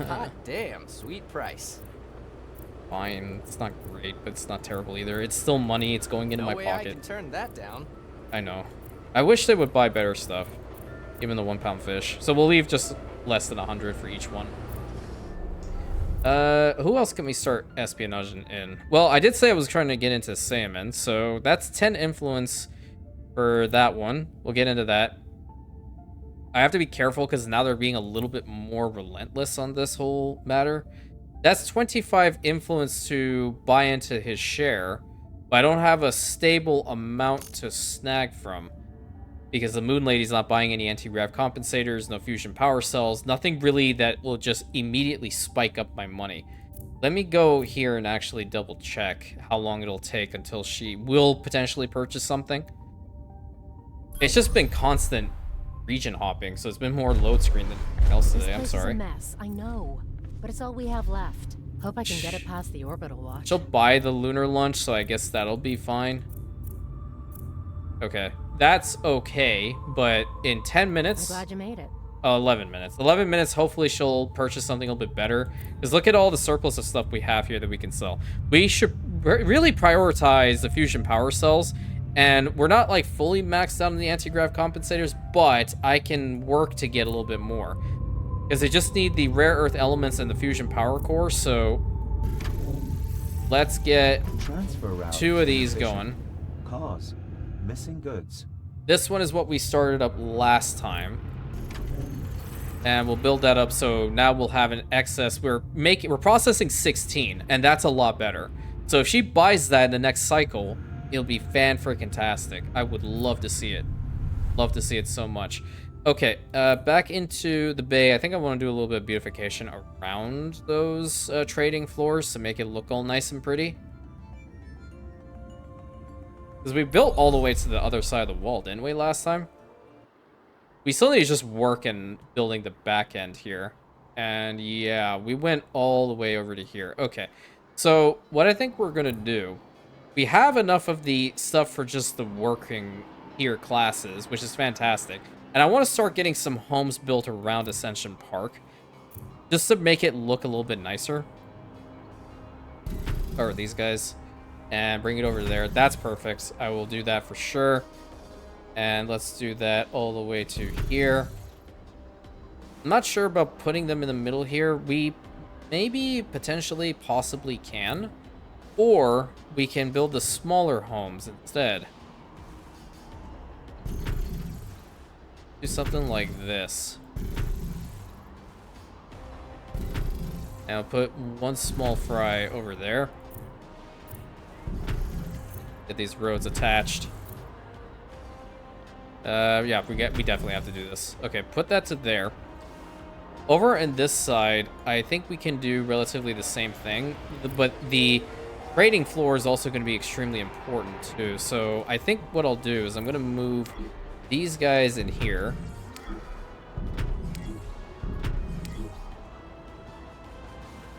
Hot damn, sweet price. Fine. It's not great, but it's not terrible either. It's still money. It's going into my I pocket. can turn that down. I know. I wish they would buy better stuff. Even the 1 pound fish. So we'll leave just less than 100 for each one. Who else can we start espionage in? Well, I did say I was trying to get into salmon, so that's 10 influence for that one. We'll get into that. I have to be careful because now they're being a little bit more relentless on this whole matter. That's 25 influence to buy into his share, but I don't have a stable amount to snag from because the Moon Lady's not buying any anti-grav compensators, no fusion power cells, nothing really that will just immediately spike up my money. Let me go here and actually double check how long it'll take until she will potentially purchase something. It's just been constant region hopping, so it's been more load screen than anything else today. I'm sorry. This place is a mess, I know, but it's all we have left. Hope I can get it past the Orbital Watch. She'll buy the lunar lunch, so I guess that'll be fine. Okay, that's okay, but in 10 minutes... I'm glad you made it. 11 minutes. 11 minutes, hopefully she'll purchase something a little bit better. Because look at all the surplus of stuff we have here that we can sell. We should really prioritize the fusion power cells. And we're not like fully maxed out on the anti-grav compensators, but I can work to get a little bit more. Because they just need the rare earth elements and the fusion power core, so let's get 2 of these going. Cause missing goods. This one is what we started up last time. And we'll build that up so now we'll have an excess. We're processing 16, and that's a lot better. So if she buys that in the next cycle, it'll be fan-freaking-tastic. I would love to see it. Love to see it so much. Okay, back into the bay. I think I want to do a little bit of beautification around those trading floors to make it look all nice and pretty. Because we built all the way to the other side of the wall, didn't we, last time? We still need to just work in building the back end here. And yeah, we went all the way over to here. Okay, so what I think we're going to do... We have enough of the stuff for just the working here classes, which is fantastic. And I want to start getting some homes built around Ascension Park, just to make it look a little bit nicer. Or these guys. And bring it over there. That's perfect. I will do that for sure. And let's do that all the way to here. I'm not sure about putting them in the middle here. We maybe, potentially, possibly can. Or we can build the smaller homes instead. Do something like this. And I'll put one small fry over there. Get these roads attached. Yeah, we definitely have to do this. Okay, put that to there. Over on this side, I think we can do relatively the same thing, but the trading floor is also going to be extremely important too. So I think what I'll do is I'm going to move these guys in here.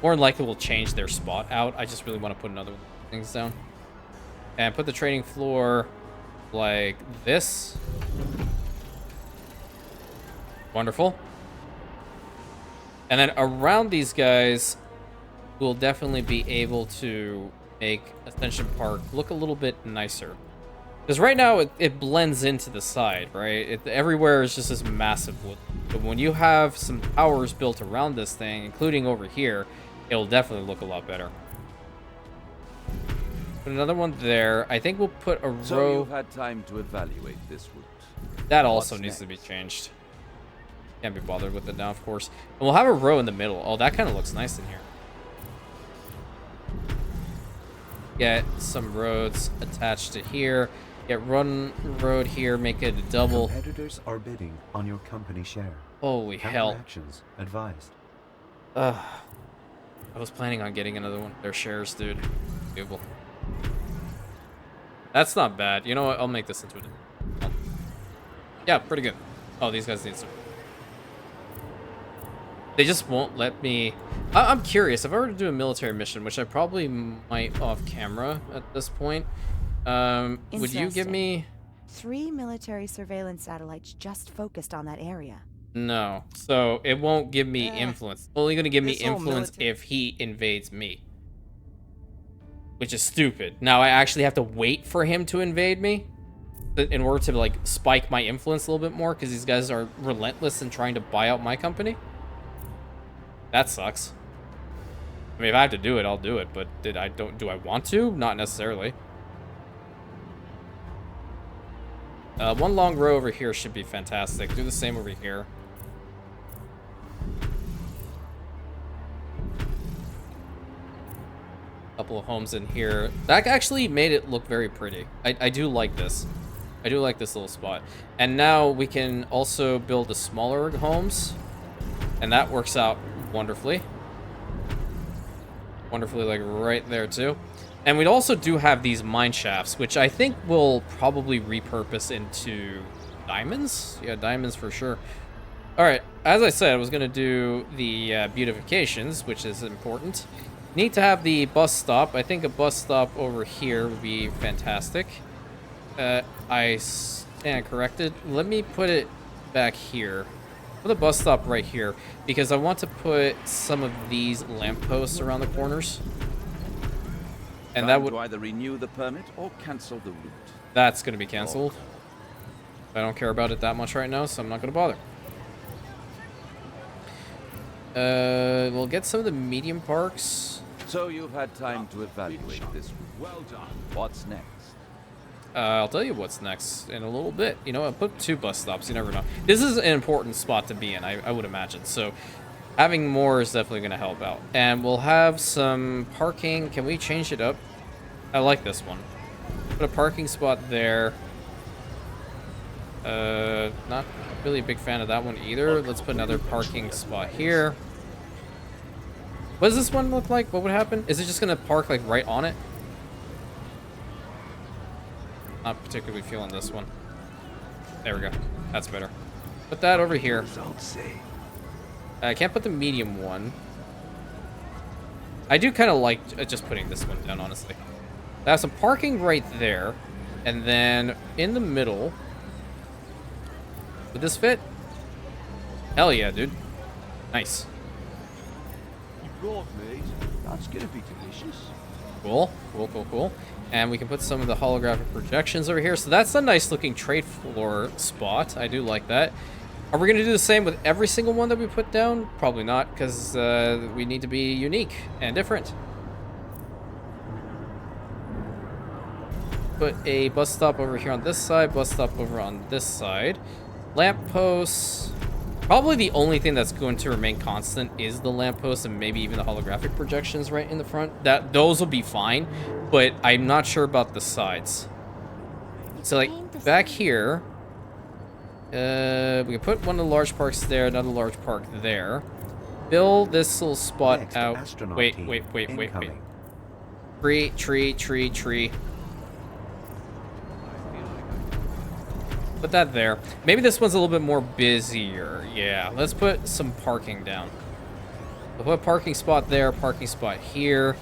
More than likely we'll change their spot out. I just really want to put another one of things down. And put the trading floor like this. Wonderful. And then around these guys, we'll definitely be able to make Ascension Park look a little bit nicer. Because right now, it blends into the side, right? Everywhere is just this massive wood. But when you have some towers built around this thing, including over here, it'll definitely look a lot better. Put another one there. I think we'll put a So row. you've had time to evaluate this route. That also What's needs to be next? changed. Can't be bothered with it now, of course. And we'll have a row in the middle. Oh, that kind of looks nice in here. Get some roads attached to here. Get one road here, make it a double. Competitors are bidding on your company share. Holy hell. Actions advised. I was planning on getting another one of their shares, dude. Google. That's not bad. You know what? I'll make this into a... Yeah, pretty good. Oh, these guys need some... They just won't let me... I'm curious. If I were to do a military mission, which I probably might off camera at this point, would you give me... 3 military surveillance satellites just focused on that area. No. So it won't give me influence. Only going to give me This whole influence military- if he invades me. Which is stupid. Now I actually have to wait for him to invade me in order to like spike my influence a little bit more because these guys are relentless in trying to buy out my company. That sucks. I mean, if I have to do it, I'll do it. But do I want to? Not necessarily. One long row over here should be fantastic. Do the same over here. Couple of homes in here. That actually made it look very pretty. I do like this. I do like this little spot. And now we can also build the smaller homes. And that works out wonderfully. Wonderfully, like right there too. And we also do have these mine shafts, which I think we'll probably repurpose into diamonds. Yeah, diamonds for sure. All right, as I said, I was going to do the beautifications, which is important. Need to have the bus stop. I think a bus stop over here would be fantastic. I stand corrected. Let me put it back here. Put a bus stop right here because I want to put some of these lampposts around the corners. And that would... to either renew the permit or cancel the route. That's going to be canceled. I don't care about it that much right now, so I'm not going to bother. We'll get some of the medium parks. So you've had time to evaluate this route. Well done. What's next? I'll tell you what's next in a little bit. You know, I'll put 2 bus stops. You never know. This is an important spot to be in, I would imagine. So having more is definitely going to help out. And we'll have some parking. Can we change it up? I like this one. Put a parking spot there. Not really a big fan of that one either. Let's put another parking spot here. What does this one look like? What would happen? Is it just going to park like right on it? Not particularly feeling this one. There we go. That's better. Put that over here. I can't put the medium one. I do kind of like just putting this one down, honestly. I have some parking right there. And then in the middle. Would this fit? Hell yeah, dude. Nice. You brought me. That's gonna be delicious. Cool. Cool, cool, cool. And we can put some of the holographic projections over here. So that's a nice looking trade floor spot. I do like that. Are we going to do the same with every single one that we put down? Probably not, because we need to be unique and different. Put a bus stop over here on this side, bus stop over on this side. Lampposts. Probably the only thing that's going to remain constant is the lampposts and maybe even the holographic projections right in the front. Those will be fine, but I'm not sure about the sides. So like back here, we can put one of the large parks there, another large park there. Build this little spot Next, out. astronaut Wait. team incoming. Tree. Put that there. Maybe this one's a little bit more busier. Yeah, let's put some parking down. We'll put a parking spot there, parking spot here.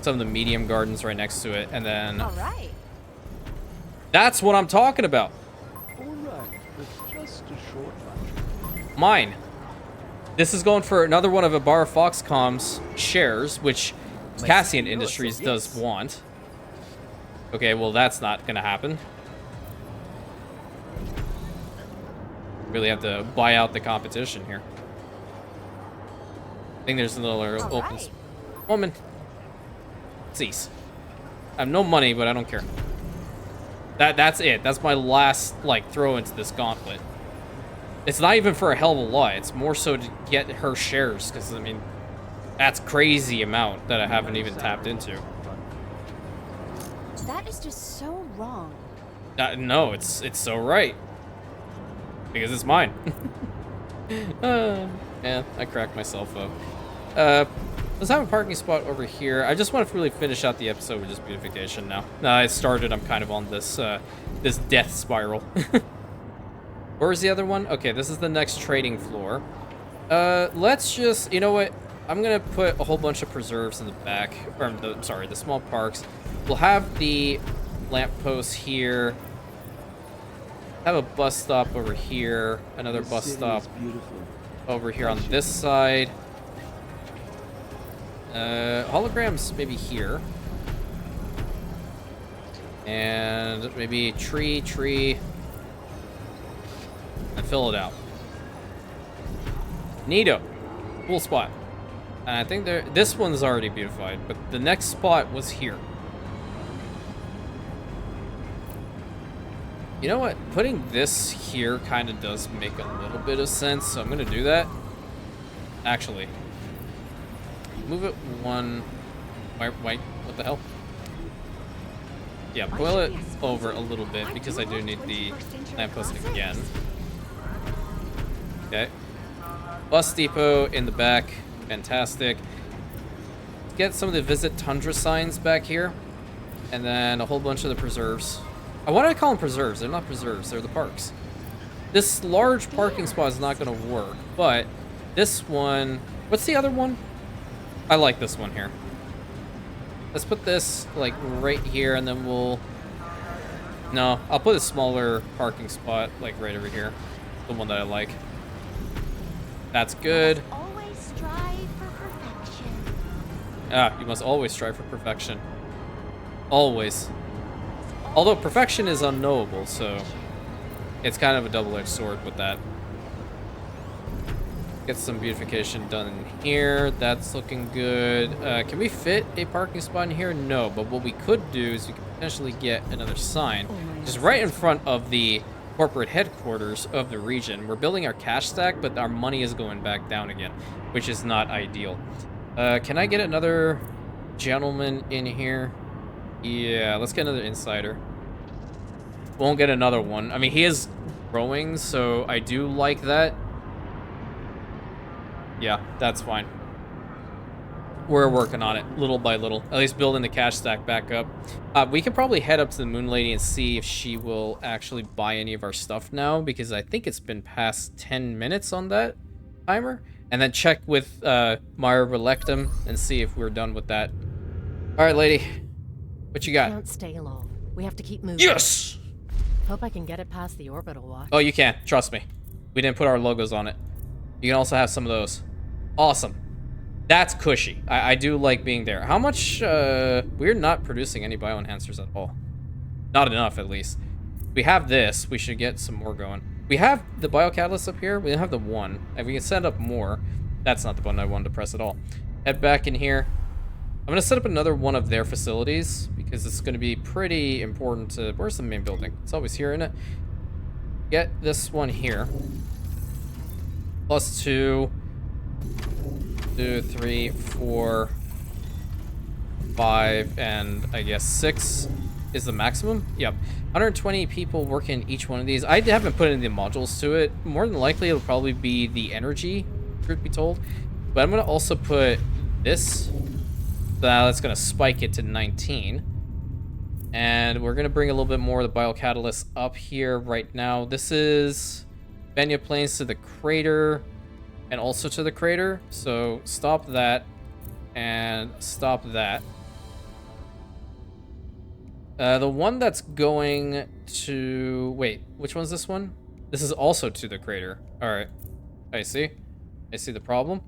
Some of the medium gardens right next to it, and then... All right. That's what I'm talking about. All right, that's just a short lunch. Mine. This is going for another one of Ibarra Foxcom's shares, which Cassian Industries does want. Okay, well, that's not going to happen. Really have to buy out the competition here. I think there's another open... Woman. Cease. I have no money, but I don't care. That's it. That's my last, like, throw into this gauntlet. It's not even for a hell of a lot. It's more so to get her shares, because, I mean, that's crazy amount that I haven't even tapped into. That is just so wrong. No, it's so right. Because it's mine. Yeah, I cracked myself up. Let's have a parking spot over here. I just want to really finish out the episode with just beautification now. Now I started, I'm kind of on this this death spiral. Where's the other one? Okay, this is the next trading floor. Let's just, you know what? I'm gonna put a whole bunch of preserves in the back, or the small parks. We'll have the lampposts here. Have a bus stop over here. Another bus stop over here on this side. Holograms maybe here. And maybe tree. And fill it out. Neato. Cool spot. And I think this one's already beautified, but the next spot was here. You know what? Putting this here kind of does make a little bit of sense, so I'm going to do that. Actually. Move it one... Wait, what the hell? Yeah, boil it over a little bit because I do need the lamppost again. Okay. Bus depot in the back. Fantastic. Get some of the visit tundra signs back here. And then a whole bunch of the preserves. Why do I call them preserves? They're not preserves, they're the parks. This large parking spot is not going to work, but this one... What's the other one? I like this one here. Let's put this, like, right here, and then we'll... No, I'll put a smaller parking spot, like, right over here. The one that I like. That's good. Always strive for perfection. Ah, you must always strive for perfection. Always. Although perfection is unknowable, so it's kind of a double-edged sword with that. Get some beautification done in here. That's looking good. Can we fit a parking spot in here? No, but what we could do is we could potentially get another sign. Just right in front of the corporate headquarters of the region. We're building our cash stack, but our money is going back down again, which is not ideal. Can I get another gentleman in here? Yeah, let's get another insider. Won't get another one. I mean, he is growing, so I do like that. Yeah, that's fine. We're working on it, little by little. At least building the cash stack back up. We could probably head up to the Moon Lady and see if she will actually buy any of our stuff now, because I think it's been past 10 minutes on that timer. And then check with Myra Relectum and see if we're done with that. All right, lady. What you got? Can't stay long. We have to keep moving. Yes! Hope I can get it past the Orbital Watch. Oh, you can. Trust me. We didn't put our logos on it. You can also have some of those. Awesome. That's cushy. I do like being there. How much... we're not producing any bioenhancers at all. Not enough, at least. We have this. We should get some more going. We have the biocatalyst up here. We don't have the one. And we can set up more. That's not the button I wanted to press at all. Head back in here. I'm going to set up another one of their facilities because it's going to be pretty important to... Where's the main building? It's always here, isn't it? Get this one here. Plus 2, 3, 4, 5, and I guess 6 is the maximum. Yep. 120 people working each one of these. I haven't put any modules to it. More than likely, it'll probably be the energy, truth be told. But I'm going to also put this. That's going to spike it to 19. And we're going to bring a little bit more of the biocatalyst up here right now. This is Benya Plains to the crater and also to the crater. So stop that and stop that. The one that's going to... Wait, which one's this one? This is also to the crater. All right. I see. I see the problem.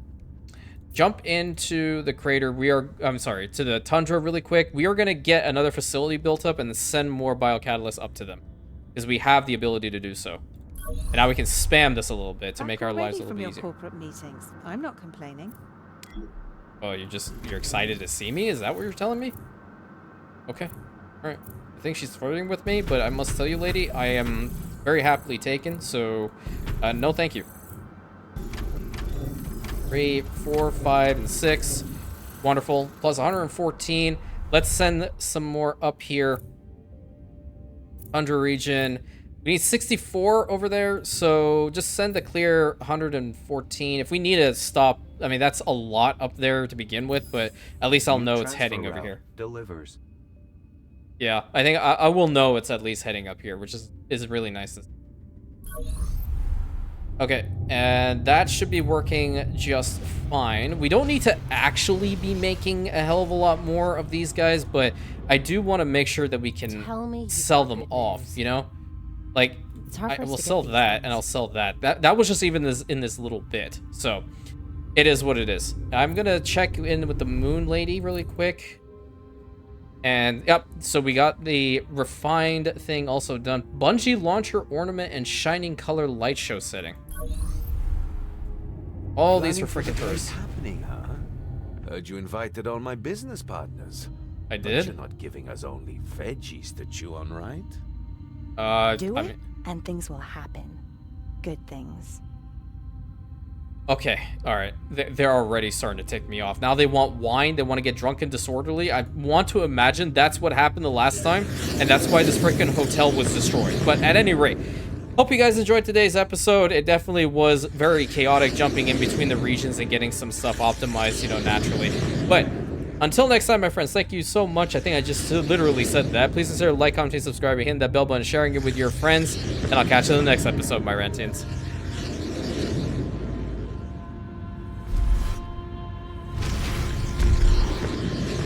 Jump into the crater. I'm sorry, to the tundra really quick. We are going to get another facility built up and send more biocatalysts up to them. Because we have the ability to do so. And now we can spam this a little bit to make our lives a little bit easier. From your corporate meetings. I'm not complaining. Oh, you're excited to see me? Is that what you're telling me? Okay. All right. I think she's flirting with me, but I must tell you, lady, I am very happily taken. So, no, thank you. 3, 4, 5, and 6. Wonderful. Plus 114. Let's send some more up here. Under region. We need 64 over there, so just send the clear 114. If we need to stop, I mean, that's a lot up there to begin with, but at least I'll know it's heading over here. Delivers. Yeah, I think I will know it's at least heading up here, which is really nice. Okay, and that should be working just fine. We don't need to actually be making a hell of a lot more of these guys, but I do want to make sure that we can sell them off, you know? Like, I will sell that, and I'll sell that. That was just even in this little bit, so it is what it is. I'm gonna check in with the Moon Lady really quick. And, yep, so we got the refined thing also done. Bungee launcher ornament and shining color light show setting. All these are freaking tourists. Happening, huh? Heard you invited all my business partners. I But did? you're not giving us only veggies to chew on, right? Do I it, mean, and things will happen. Good things. okay, all right. They're already starting to tick me off. Now they want wine. They want to get drunk and disorderly. I want to imagine that's what happened the last time, and that's why this freaking hotel was destroyed. But at any rate, hope you guys enjoyed today's episode. It definitely was very chaotic, jumping in between the regions and getting some stuff optimized, you know, naturally. But until next time, my friends, thank you so much. I think I just literally said that. Please consider like, commenting, subscribing, hitting that bell button, sharing it with your friends, and I'll catch you in the next episode, my Rantians.